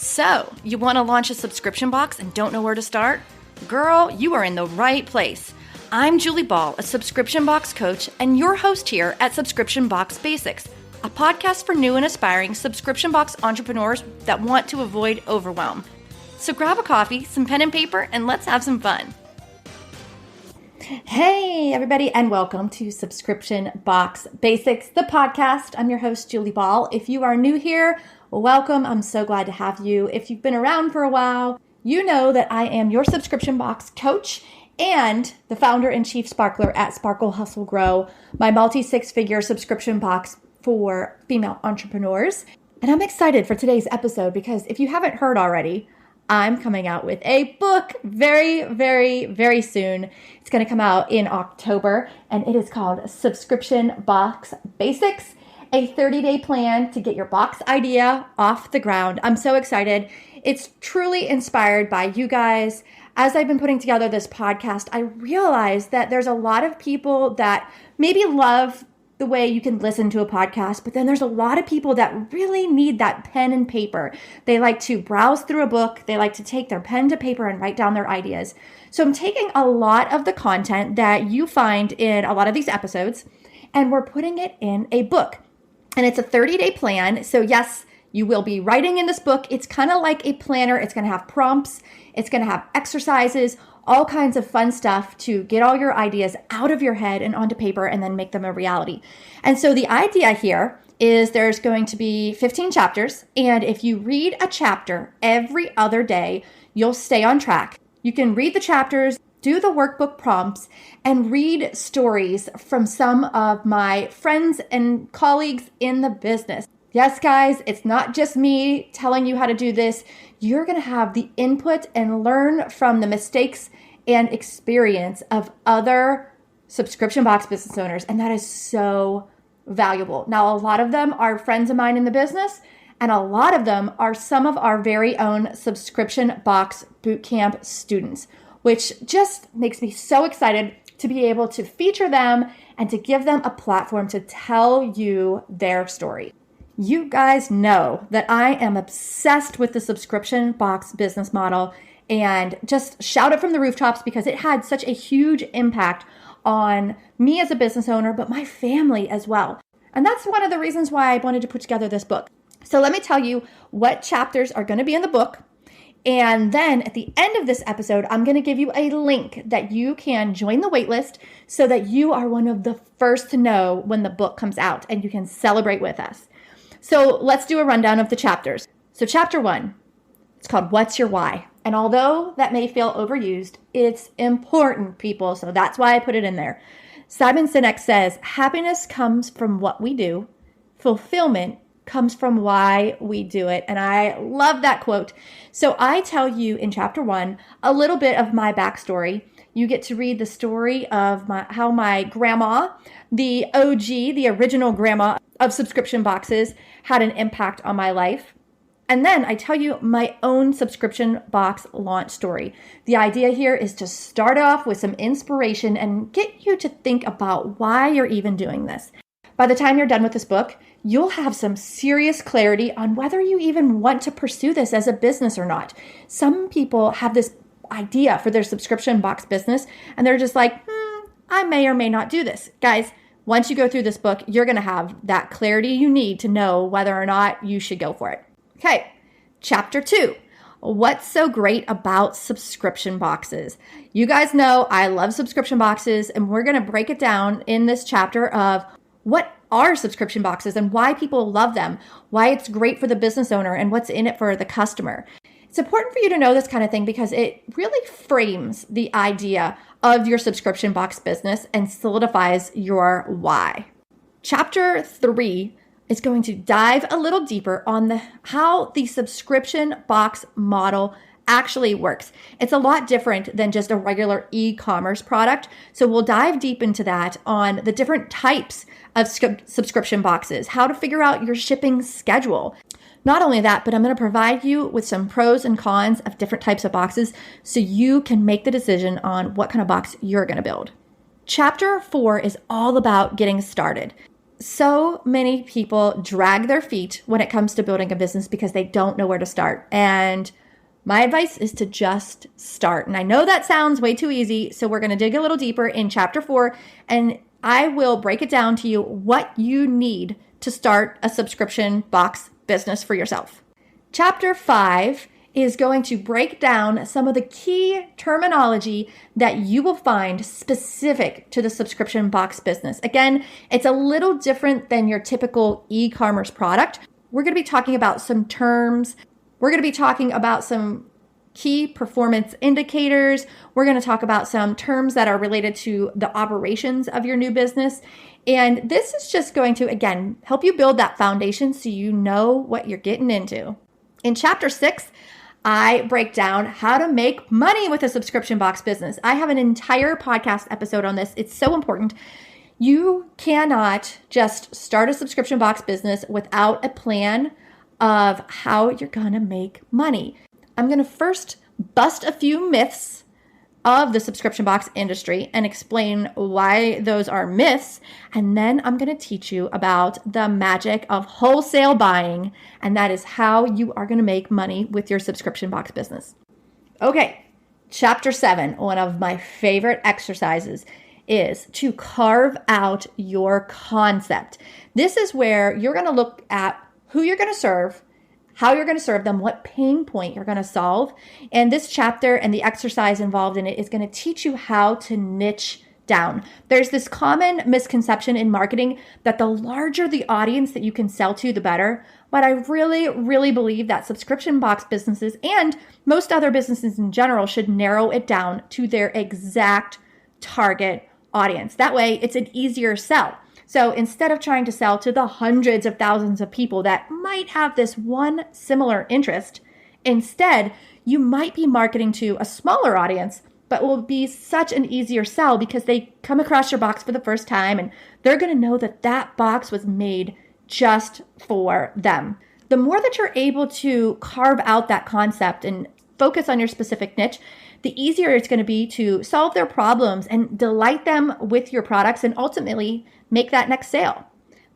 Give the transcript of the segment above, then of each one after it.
So, you want to launch a subscription box and don't know where to start? Girl, you are in the right place. I'm Julie Ball, a subscription box coach, and your host here at Subscription Box Basics, a podcast for new and aspiring subscription box entrepreneurs that want to avoid overwhelm. So grab a coffee, some pen and paper, and let's have some fun. Hey, everybody, and welcome to Subscription Box Basics, the podcast. I'm your host, Julie Ball. If you are new here, welcome. I'm so glad to have you. If you've been around for a while, you know that I am your subscription box coach and the founder and chief sparkler at Sparkle Hustle Grow, my multi-six-figure subscription box for female entrepreneurs. And I'm excited for today's episode because if you haven't heard already, I'm coming out with a book very, very, very soon. It's going to come out in October, and it is called Subscription Box Basics, a 30-day plan to get your box idea off the ground. I'm so excited. It's truly inspired by you guys. As I've been putting together this podcast, I realized that there's a lot of people that maybe love the way you can listen to a podcast, but then there's a lot of people that really need that pen and paper. They like to browse through a book. They like to take their pen to paper and write down their ideas. So I'm taking a lot of the content that you find in a lot of these episodes, and we're putting it in a book. And it's a 30-day plan. So yes, you will be writing in this book. It's kind of like a planner. It's going to have prompts. It's going to have exercises, all kinds of fun stuff to get all your ideas out of your head and onto paper and then make them a reality. And so the idea here is there's going to be 15 chapters. And if you read a chapter every other day, you'll stay on track. You can read the chapters, do the workbook prompts, and read stories from some of my friends and colleagues in the business. Yes, guys, it's not just me telling you how to do this. You're going to have the input and learn from the mistakes and experience of other subscription box business owners. And that is so valuable. Now, a lot of them are friends of mine in the business, and a lot of them are some of our very own subscription box bootcamp students, which just makes me so excited to be able to feature them and to give them a platform to tell you their story. You guys know that I am obsessed with the subscription box business model and just shout it from the rooftops because it had such a huge impact on me as a business owner, but my family as well. And that's one of the reasons why I wanted to put together this book. So let me tell you what chapters are going to be in the book. And then at the end of this episode, I'm going to give you a link that you can join the waitlist so that you are one of the first to know when the book comes out and you can celebrate with us. So let's do a rundown of the chapters. So chapter 1, it's called What's Your Why? And although that may feel overused, it's important, people. So that's why I put it in there. Simon Sinek says, happiness comes from what we do. Fulfillment comes from why we do it. And I love that quote. So I tell you in chapter 1 a little bit of my backstory. You get to read the story of how my grandma, the OG, the original grandma of subscription boxes, had an impact on my life. And then I tell you my own subscription box launch story. The idea here is to start off with some inspiration and get you to think about why you're even doing this. By the time you're done with this book, you'll have some serious clarity on whether you even want to pursue this as a business or not. Some people have this idea for their subscription box business, and they're just like, I may or may not do this. Guys, once you go through this book, you're going to have that clarity you need to know whether or not you should go for it. Okay, chapter 2. What's so great about subscription boxes? You guys know I love subscription boxes, and we're going to break it down in this chapter of what are subscription boxes and why people love them, why it's great for the business owner, and what's in it for the customer. It's important for you to know this kind of thing because it really frames the idea of your subscription box business and solidifies your why. Chapter 3 is going to dive a little deeper on how the subscription box model actually works. It's a lot different than just a regular e-commerce product. So we'll dive deep into that on the different types of subscription boxes, how to figure out your shipping schedule. Not only that, but I'm going to provide you with some pros and cons of different types of boxes so you can make the decision on what kind of box you're going to build. Chapter 4 is all about getting started. So many people drag their feet when it comes to building a business because they don't know where to start. And my advice is to just start. And I know that sounds way too easy, so we're going to dig a little deeper in chapter 4, and I will break it down to you what you need to start a subscription box business for yourself. Chapter 5 is going to break down some of the key terminology that you will find specific to the subscription box business. Again, it's a little different than your typical e-commerce product. We're going to be talking about some terms. We're going to be talking about some key performance indicators. We're going to talk about some terms that are related to the operations of your new business. And this is just going to, again, help you build that foundation so you know what you're getting into. In chapter 6, I break down how to make money with a subscription box business. I have an entire podcast episode on this. It's so important. You cannot just start a subscription box business without a plan of how you're going to make money. I'm going to first bust a few myths of the subscription box industry and explain why those are myths. And then I'm going to teach you about the magic of wholesale buying. And that is how you are going to make money with your subscription box business. Okay, chapter 7, one of my favorite exercises is to carve out your concept. This is where you're going to look at who you're going to serve, how you're going to serve them, what pain point you're going to solve. And this chapter and the exercise involved in it is going to teach you how to niche down. There's this common misconception in marketing that the larger the audience that you can sell to, the better. But I really, really believe that subscription box businesses and most other businesses in general should narrow it down to their exact target audience. That way, it's an easier sell. So instead of trying to sell to the hundreds of thousands of people that might have this one similar interest, instead, you might be marketing to a smaller audience, but will be such an easier sell because they come across your box for the first time and they're going to know that that box was made just for them. The more that you're able to carve out that concept and focus on your specific niche, the easier it's going to be to solve their problems and delight them with your products and ultimately make that next sale.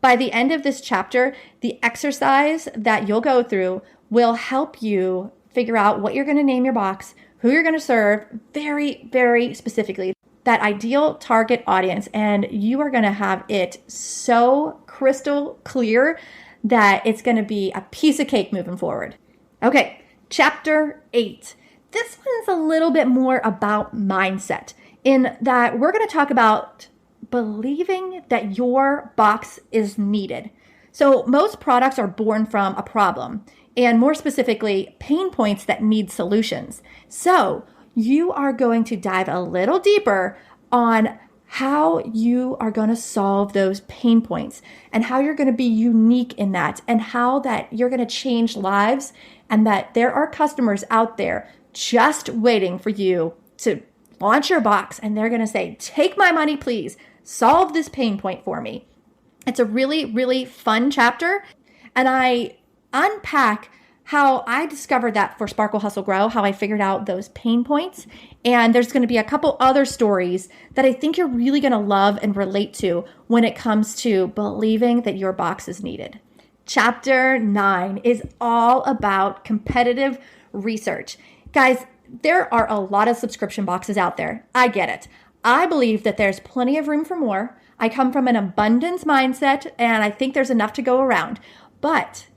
By the end of this chapter, the exercise that you'll go through will help you figure out what you're going to name your box, who you're going to serve very, very specifically, that ideal target audience. And you are going to have it so crystal clear that it's going to be a piece of cake moving forward. Okay, chapter 8. This one's a little bit more about mindset in that we're going to talk about believing that your box is needed. So most products are born from a problem, and more specifically, pain points that need solutions. So you are going to dive a little deeper on how you are going to solve those pain points and how you're going to be unique in that and how that you're going to change lives and that there are customers out there just waiting for you to launch your box and they're going to say, take my money, please. Solve this pain point for me. It's a really, really fun chapter. And I unpack how I discovered that for Sparkle Hustle Grow, how I figured out those pain points. And there's going to be a couple other stories that I think you're really going to love and relate to when it comes to believing that your box is needed. Chapter 9 is all about competitive research. Guys, there are a lot of subscription boxes out there. I get it. I believe that there's plenty of room for more. I come from an abundance mindset, and I think there's enough to go around. But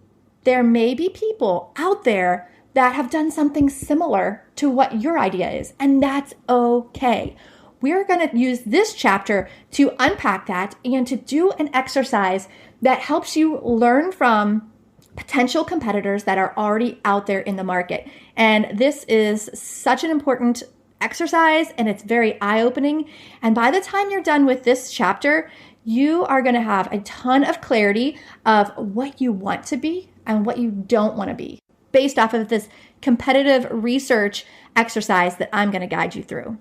there may be people out there that have done something similar to what your idea is, and that's okay. We're going to use this chapter to unpack that and to do an exercise that helps you learn from potential competitors that are already out there in the market. And this is such an important exercise, and it's very eye-opening. And by the time you're done with this chapter, you are going to have a ton of clarity of what you want to be and what you don't want to be based off of this competitive research exercise that I'm going to guide you through.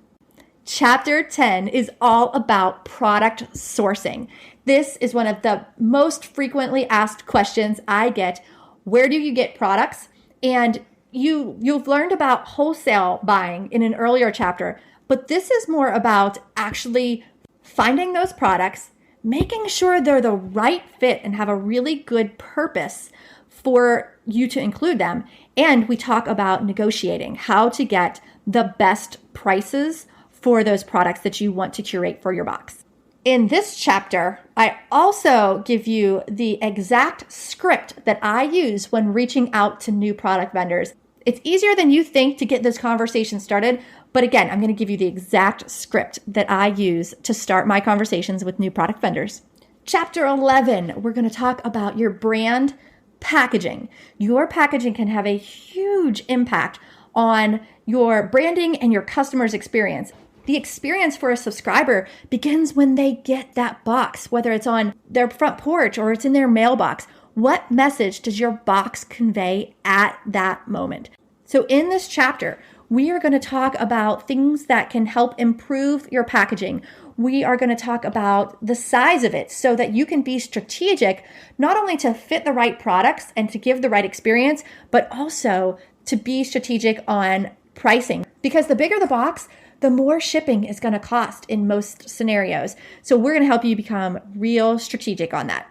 Chapter 10 is all about product sourcing. This is one of the most frequently asked questions I get. Where do you get products? And you've learned about wholesale buying in an earlier chapter, but this is more about actually finding those products, making sure they're the right fit and have a really good purpose for you to include them. And we talk about negotiating, how to get the best prices for those products that you want to curate for your box. In this chapter, I also give you the exact script that I use when reaching out to new product vendors. It's easier than you think to get this conversation started, but again, I'm going to give you the exact script that I use to start my conversations with new product vendors. Chapter 11, we're going to talk about your brand packaging. Your packaging can have a huge impact on your branding and your customer's experience. The experience for a subscriber begins when they get that box, whether it's on their front porch or it's in their mailbox. What message does your box convey at that moment? So in this chapter, we are going to talk about things that can help improve your packaging. We are going to talk about the size of it so that you can be strategic, not only to fit the right products and to give the right experience, but also to be strategic on pricing. Because the bigger the box, the more shipping is going to cost in most scenarios. So we're going to help you become real strategic on that.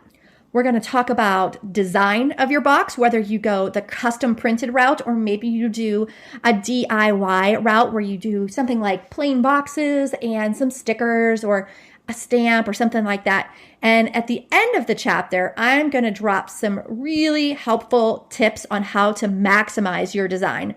We're going to talk about design of your box, whether you go the custom printed route or maybe you do a DIY route where you do something like plain boxes and some stickers or a stamp or something like that. And at the end of the chapter, I'm going to drop some really helpful tips on how to maximize your design.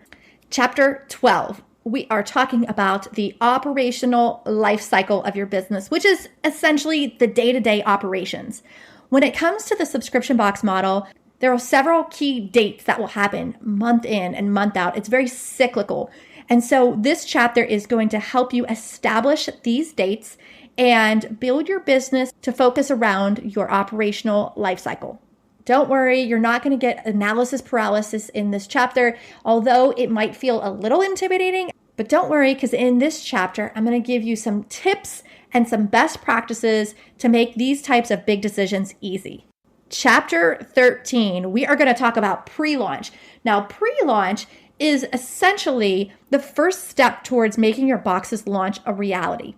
Chapter 12. We are talking about the operational life cycle of your business, which is essentially the day-to-day operations. When it comes to the subscription box model, there are several key dates that will happen month in and month out. It's very cyclical. And so this chapter is going to help you establish these dates and build your business to focus around your operational life cycle. Don't worry, you're not going to get analysis paralysis in this chapter, although it might feel a little intimidating. But don't worry, because in this chapter, I'm going to give you some tips and some best practices to make these types of big decisions easy. Chapter 13, we are going to talk about pre-launch. Now, pre-launch is essentially the first step towards making your box's launch a reality.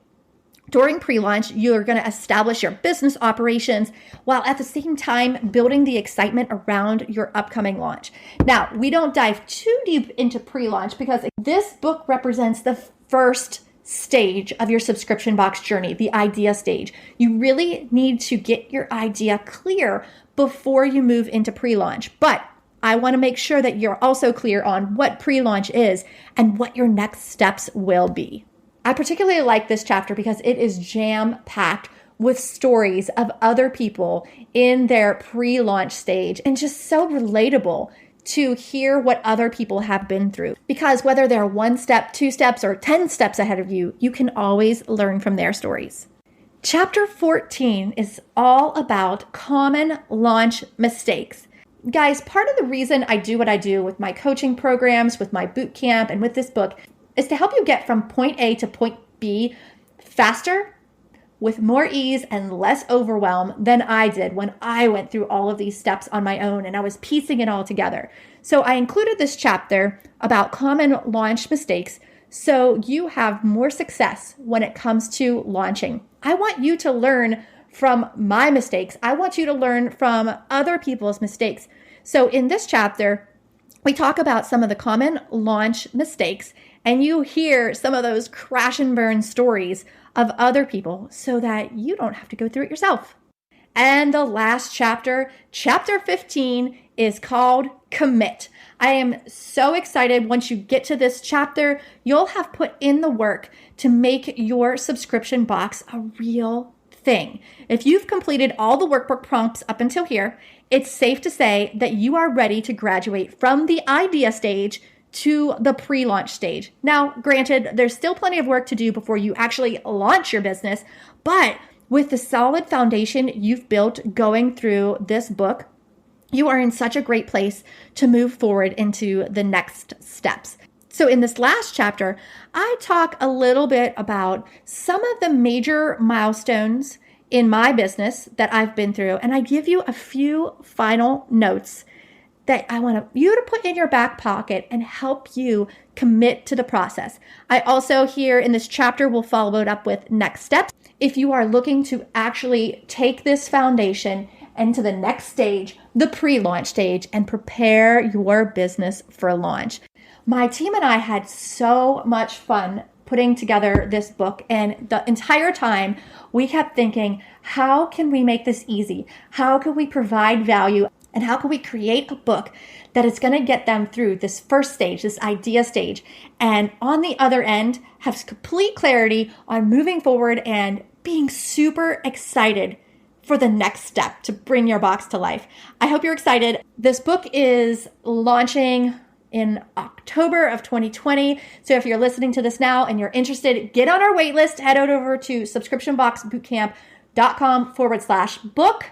During pre-launch, you're going to establish your business operations while at the same time building the excitement around your upcoming launch. Now, we don't dive too deep into pre-launch because this book represents the first stage of your subscription box journey, the idea stage. You really need to get your idea clear before you move into pre-launch. But I want to make sure that you're also clear on what pre-launch is and what your next steps will be. I particularly like this chapter because it is jam-packed with stories of other people in their pre-launch stage and just so relatable to hear what other people have been through. Because whether they're 1 step, 2 steps, or 10 steps ahead of you, you can always learn from their stories. Chapter 14 is all about common launch mistakes. Guys, part of the reason I do what I do with my coaching programs, with my boot camp, and with this book is to help you get from point A to point B faster, with more ease and less overwhelm than I did when I went through all of these steps on my own and I was piecing it all together. So I included this chapter about common launch mistakes so you have more success when it comes to launching. I want you to learn from my mistakes. I want you to learn from other people's mistakes. So in this chapter, we talk about some of the common launch mistakes, and you hear some of those crash and burn stories of other people so that you don't have to go through it yourself. And the last chapter, chapter 15, is called Commit. I am so excited. Once you get to this chapter, you'll have put in the work to make your subscription box a real thing. If you've completed all the workbook prompts up until here, it's safe to say that you are ready to graduate from the idea stage to the pre-launch stage. Now, granted, there's still plenty of work to do before you actually launch your business, but with the solid foundation you've built going through this book, you are in such a great place to move forward into the next steps. So in this last chapter, I talk a little bit about some of the major milestones in my business that I've been through, and I give you a few final notes that I want you to put in your back pocket and help you commit to the process. I also here in this chapter will follow it up with next steps if you are looking to actually take this foundation into the next stage, the pre-launch stage, and prepare your business for launch. My team and I had so much fun putting together this book, and the entire time we kept thinking, how can we make this easy? How can we provide value? And how can we create a book that is going to get them through this first stage, this idea stage, and on the other end have complete clarity on moving forward and being super excited for the next step to bring your box to life. I hope you're excited. This book is launching in October of 2020. So if you're listening to this now and you're interested, get on our wait list, head over to subscriptionboxbootcamp.com/book.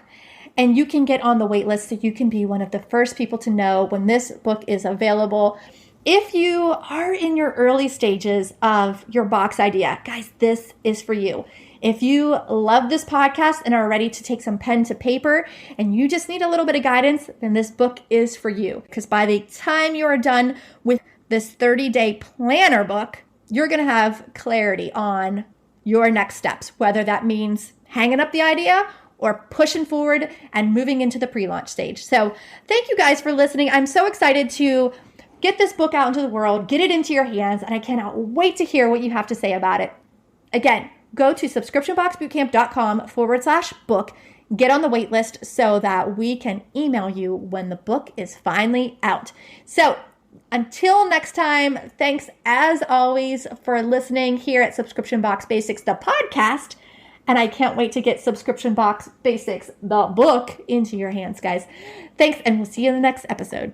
And you can get on the wait list so you can be one of the first people to know when this book is available. If you are in your early stages of your box idea, guys, this is for you. If you love this podcast and are ready to take some pen to paper and you just need a little bit of guidance, then this book is for you. Because by the time you are done with this 30-day planner book, you're going to have clarity on your next steps, whether that means hanging up the idea or pushing forward and moving into the pre-launch stage. So thank you guys for listening. I'm so excited to get this book out into the world, get it into your hands, and I cannot wait to hear what you have to say about it. Again, go to subscriptionboxbootcamp.com/book, get on the wait list so that we can email you when the book is finally out. So until next time, thanks as always for listening here at Subscription Box Basics, the podcast. And I can't wait to get Subscription Box Basics, the book, into your hands, guys. Thanks, and we'll see you in the next episode.